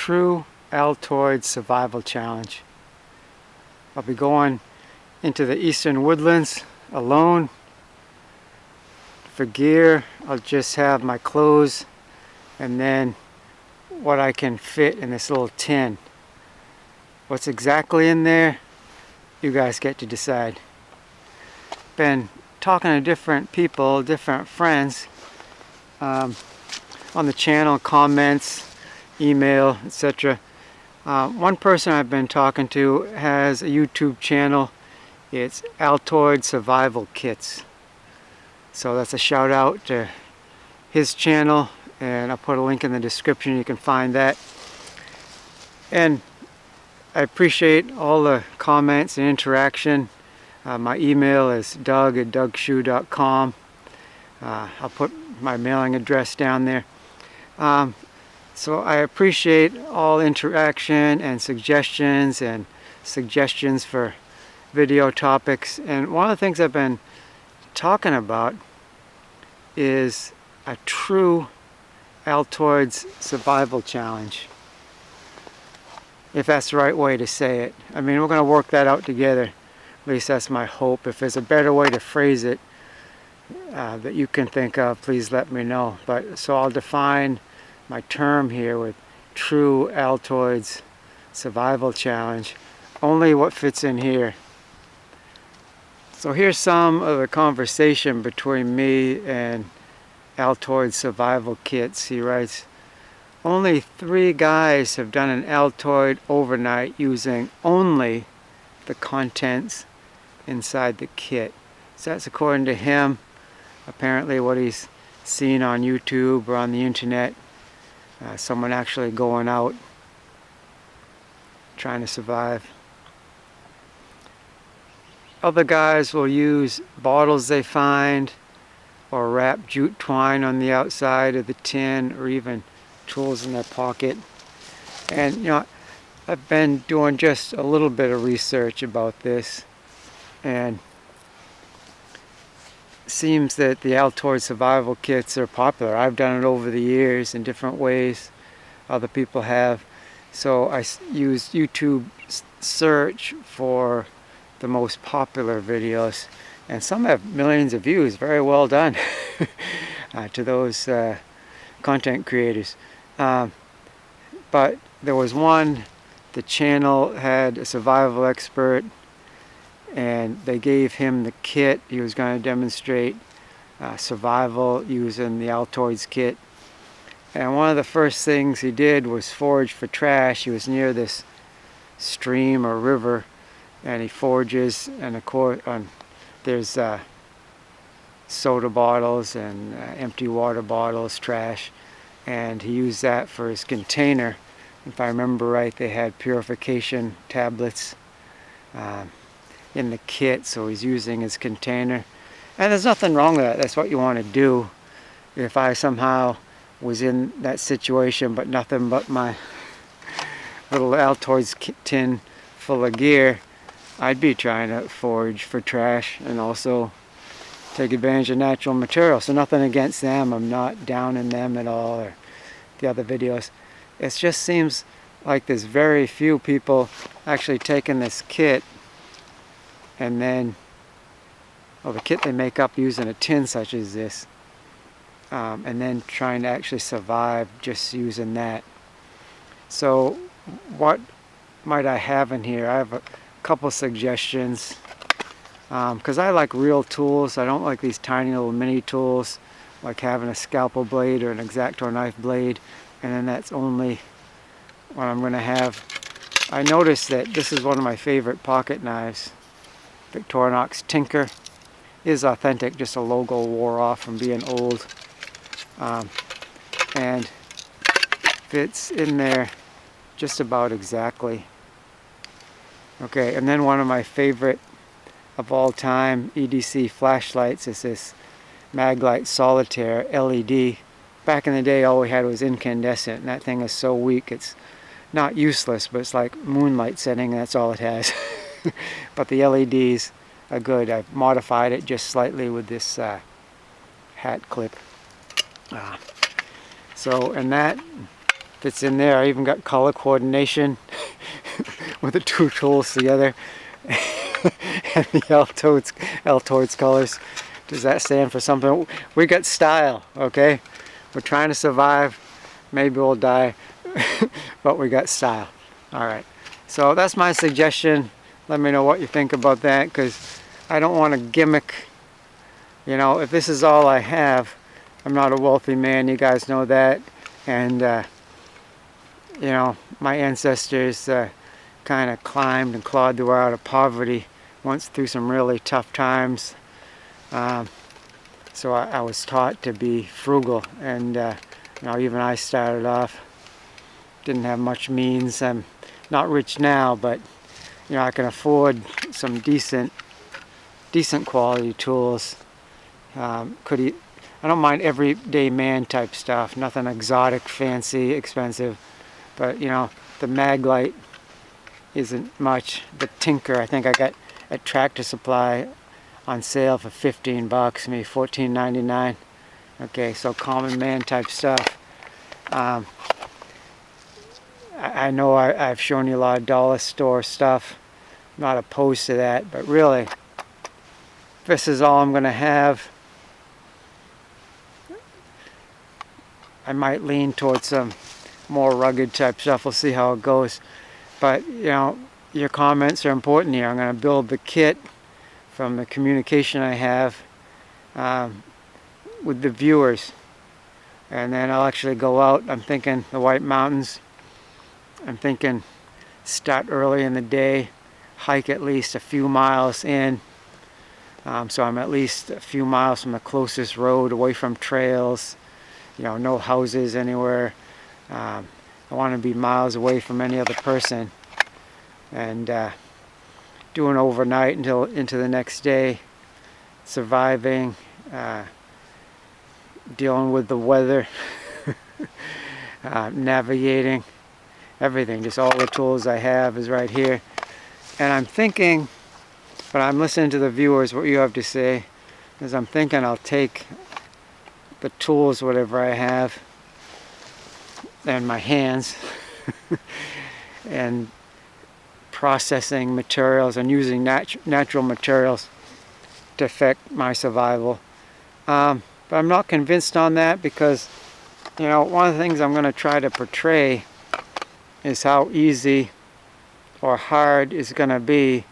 True Altoids Survival Challenge. I'll be going into the eastern woodlands alone. For gear, I'll just have my clothes and then what I can fit in this little tin. What's exactly in there, you guys get to decide. Been talking to different people, different friends on the channel, comments, email, etc. One person I've been talking to has a YouTube channel. It's Altoids Survival Kits. So that's a shout out to his channel, and I'll put a link in the description. You can find that. And I appreciate all the comments and interaction. My email is doug@dougshoe.com. I'll put my mailing address down there. So I appreciate all interaction and suggestions for video topics. And one of the things I've been talking about is a true Altoids survival challenge, if that's the right way to say it. I mean, we're going to work that out together. At least that's my hope. If there's a better way to phrase it that you can think of, please let me know. But so I'll define my term here with true Altoids survival challenge. Only what fits in here. So here's some of the conversation between me and Altoids Survival Kits. He writes, only 3 guys have done an Altoid overnight using only the contents inside the kit. So that's according to him, apparently what he's seen on YouTube or on the internet. Someone actually going out trying to survive. Other guys will use bottles they find or wrap jute twine on the outside of the tin, or even tools in their pocket. And you know, I've been doing just a little bit of research about this, and it seems that the Altoids survival kits are popular. I've done it over the years in different ways. Other people have. So I used YouTube search for the most popular videos, and some have millions of views. Very well done to those content creators. But there was one, the channel had a survival expert, and they gave him the kit. He was going to demonstrate survival using the Altoids kit. And one of the first things he did was forage for trash. He was near this stream or river, and he forages, and of course there's soda bottles and empty water bottles, trash, and he used that for his container. If I remember right, they had purification tablets in the kit, so he's using his container. And there's nothing wrong with that. That's what you want to do. If I somehow was in that situation, but nothing but my little Altoids tin full of gear, I'd be trying to forage for trash and also take advantage of natural material. So nothing against them. I'm not downing them at all, or the other videos. It just seems like there's very few people actually taking this kit and then, well, the kit they make up using a tin such as this, and then trying to actually survive just using that. So what might I have in here? I have a couple suggestions, because I like real tools. I don't like these tiny little mini tools, like having a scalpel blade or an X-Acto knife blade, and then that's only what I'm going to have. I noticed that this is one of my favorite pocket knives. Victorinox Tinker is authentic, just a logo wore off from being old, and fits in there just about exactly. Okay, and then one of my favorite of all time EDC flashlights is this Maglite Solitaire LED. Back in the day, all we had was incandescent, and that thing is so weak it's not useless, but it's like moonlight setting, and that's all it has. But the LEDs are good. I've modified it just slightly with this hat clip. So, and that fits in there. I even got color coordination with the two tools together. And the Altoids colors. Does that stand for something? We got style, okay? We're trying to survive. Maybe we'll die, but we got style. All right. So that's my suggestion. Let me know what you think about that, because I don't want to gimmick. You know, if this is all I have, I'm not a wealthy man. You guys know that. And, you know, my ancestors kind of climbed and clawed their way out of poverty, went through some really tough times. So I was taught to be frugal, and you know, even I started off, didn't have much means. I'm not rich now, but you know, I can afford some decent quality tools. I don't mind everyday man type stuff, nothing exotic, fancy, expensive, but you know, the Maglite isn't much. The Tinker, I think I got at Tractor Supply on sale for 15 bucks, maybe $14.99. Okay, so common man type stuff. I know I've shown you a lot of dollar store stuff. I'm not opposed to that, but really, this is all I'm going to have. I might lean towards some more rugged type stuff. We'll see how it goes. But, you know, your comments are important here. I'm going to build the kit from the communication I have with the viewers. And then I'll actually go out. I'm thinking the White Mountains. I'm thinking start early in the day, hike at least a few miles in. So I'm at least a few miles from the closest road, away from trails, you know, no houses anywhere. I want to be miles away from any other person. And doing overnight until into the next day, surviving, dealing with the weather, navigating, everything. Just all the tools I have is right here. And I'm thinking, but I'm listening to the viewers, what you have to say, is I'm thinking I'll take the tools, whatever I have, and my hands, and processing materials and using natural materials to affect my survival. But I'm not convinced on that, because, you know, one of the things I'm going to try to portray is how easy or hard it's going to be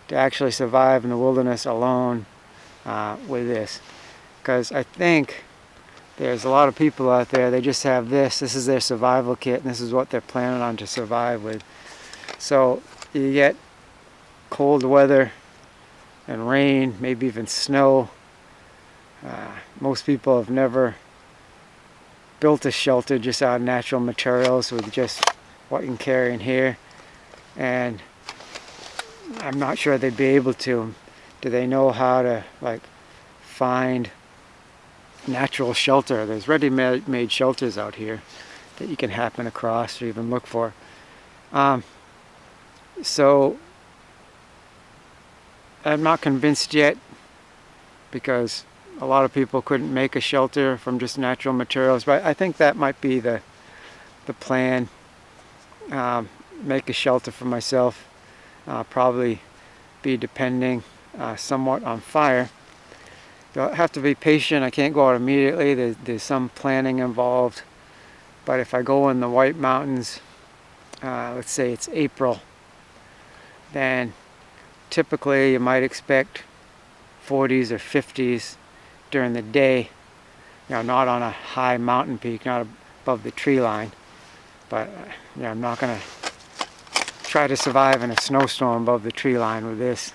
to actually survive in the wilderness alone with this. Because I think there's a lot of people out there, they just have this is their survival kit, and this is what they're planning on to survive with. So you get cold weather and rain, maybe even snow. Most people have never built a shelter just out of natural materials with just what you can carry in here, and I'm not sure they'd be able to. Do they know how to like find natural shelter? There's ready-made shelters out here that you can happen across or even look for. So I'm not convinced yet, because a lot of people couldn't make a shelter from just natural materials, but I think that might be the plan. Make a shelter for myself, probably be depending somewhat on fire. You'll have to be patient. I can't go out immediately. There's some planning involved. But if I go in the White Mountains, let's say it's April, then typically you might expect 40s or 50s during the day. You know, not on a high mountain peak, not above the tree line. But you know, I'm not going to try to survive in a snowstorm above the tree line with this.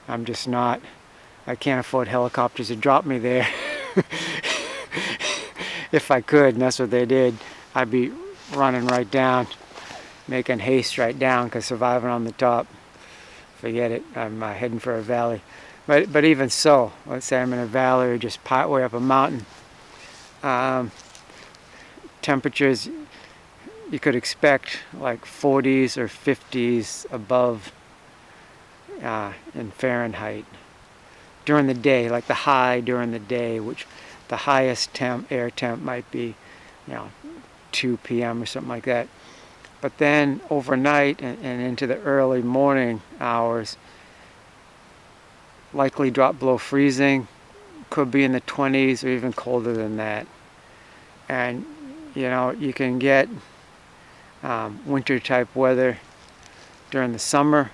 I'm just not. I can't afford helicopters to drop me there. If I could, and that's what they did, I'd be running right down, making haste right down, because surviving on the top, forget it. I'm heading for a valley. But even so, let's say I'm in a valley or just part way up a mountain. Temperatures, you could expect like 40s or 50s above in Fahrenheit during the day, like the high during the day, which the highest air temp might be, you know, 2 p.m. or something like that. But then overnight and into the early morning hours, likely drop below freezing, could be in the 20s or even colder than that. And you know, you can get winter type weather during the summer.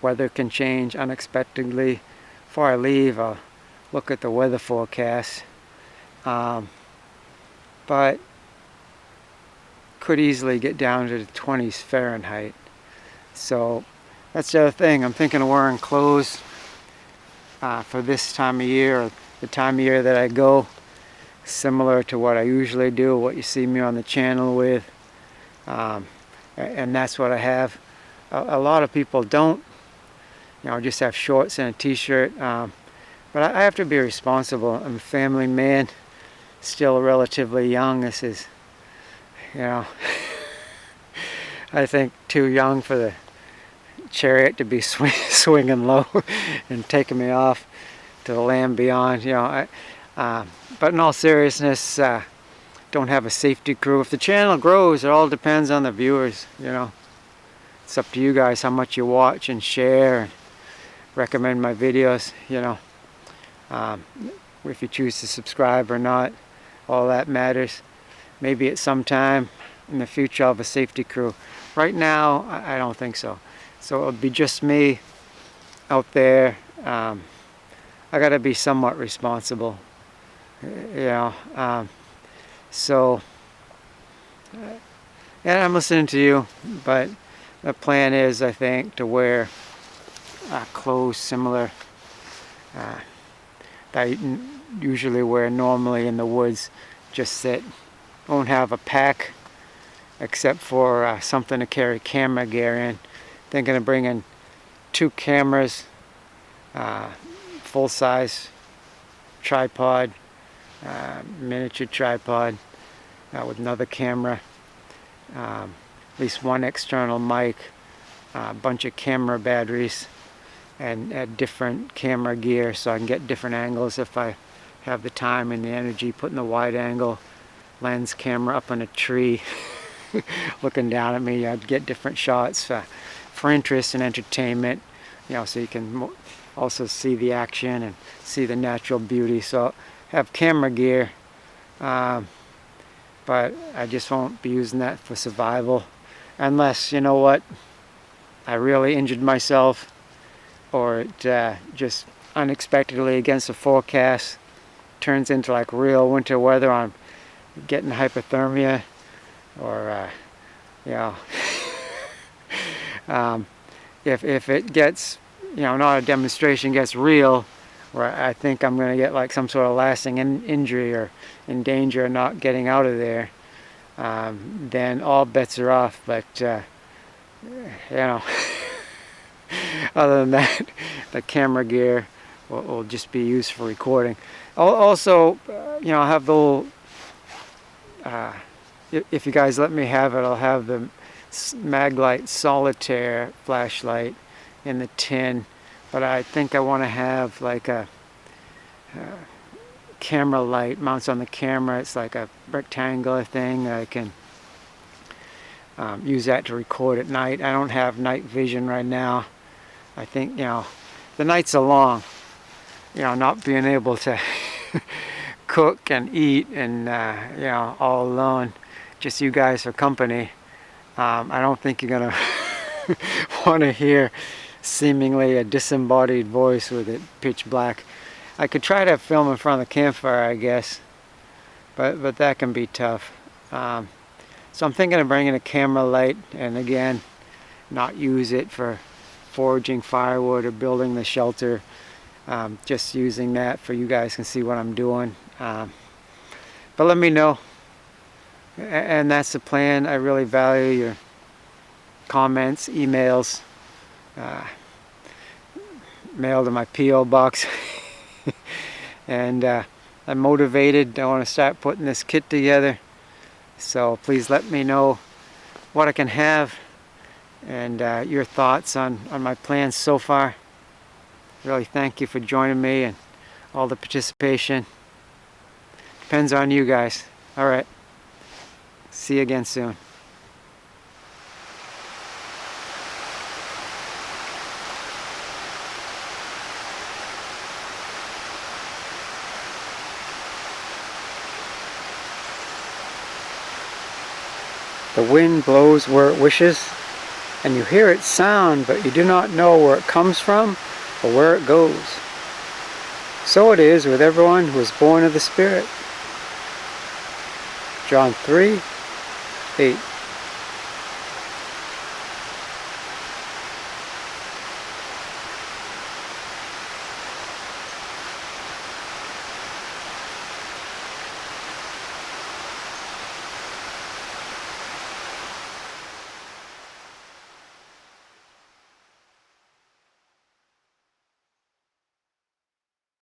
Weather can change unexpectedly. Before I leave, I'll look at the weather forecast. But could easily get down to the 20s Fahrenheit. So that's the other thing. I'm thinking of wearing clothes for this time of year, or the time of year that I go, similar to what I usually do, what you see me on the channel with. And that's what I have. A lot of people don't, you know, just have shorts and a t-shirt. But I have to be responsible. I'm a family man, still relatively young. This is, you know, I think too young for the chariot to be swinging low and taking me off to the land beyond. You know, but in all seriousness, don't have a safety crew. If the channel grows, it all depends on the viewers. You know, it's up to you guys how much you watch and share and recommend my videos. You know, if you choose to subscribe or not, all that matters. Maybe at some time in the future I'll have a safety crew. Right now, I don't think so. So it'll be just me out there. I gotta be somewhat responsible, you know. So, and I'm listening to you, but the plan is, I think, to wear clothes similar that I usually wear normally in the woods. Just that won't have a pack except for something to carry camera gear in. Thinking of bringing 2 cameras, full-size tripod, miniature tripod with another camera, at least 1 external mic, a bunch of camera batteries, and different camera gear so I can get different angles if I have the time and the energy. Putting the wide angle lens camera up on a tree looking down at me, I'd get different shots for interest and entertainment, you know, so you can also see the action and see the natural beauty. So have camera gear, but I just won't be using that for survival unless, you know what, I really injured myself, or it just unexpectedly against the forecast turns into like real winter weather. I'm getting hypothermia, or you know, if it gets, you know, not a demonstration, gets real, where I think I'm going to get like some sort of lasting injury or in danger of not getting out of there, then all bets are off. But you know, other than that, the camera gear will just be used for recording. Also, you know, I have the little, if you guys let me have it, I'll have the Maglite Solitaire flashlight in the tin, but I think I want to have like a camera light mounts on the camera. It's like a rectangular thing that I can use that to record at night. I don't have night vision right now. I think, you know, the nights are long, you know, not being able to cook and eat and you know, all alone, just you guys for company. I don't think you're gonna want to hear seemingly a disembodied voice with it pitch black. I could try to film in front of the campfire, I guess, but that can be tough. So I'm thinking of bringing a camera light, and again, not use it for foraging firewood or building the shelter. Just using that for you guys can see what I'm doing. But let me know. And that's the plan. I really value your comments, emails, mail to my P.O. box. And I'm motivated. I want to start putting this kit together. So please let me know what I can have and your thoughts on my plans so far. Really thank you for joining me and all the participation. Depends on you guys. Alright. See you again soon. The wind blows where it wishes, and you hear its sound, but you do not know where it comes from or where it goes. So it is with everyone who is born of the Spirit. John 3:8.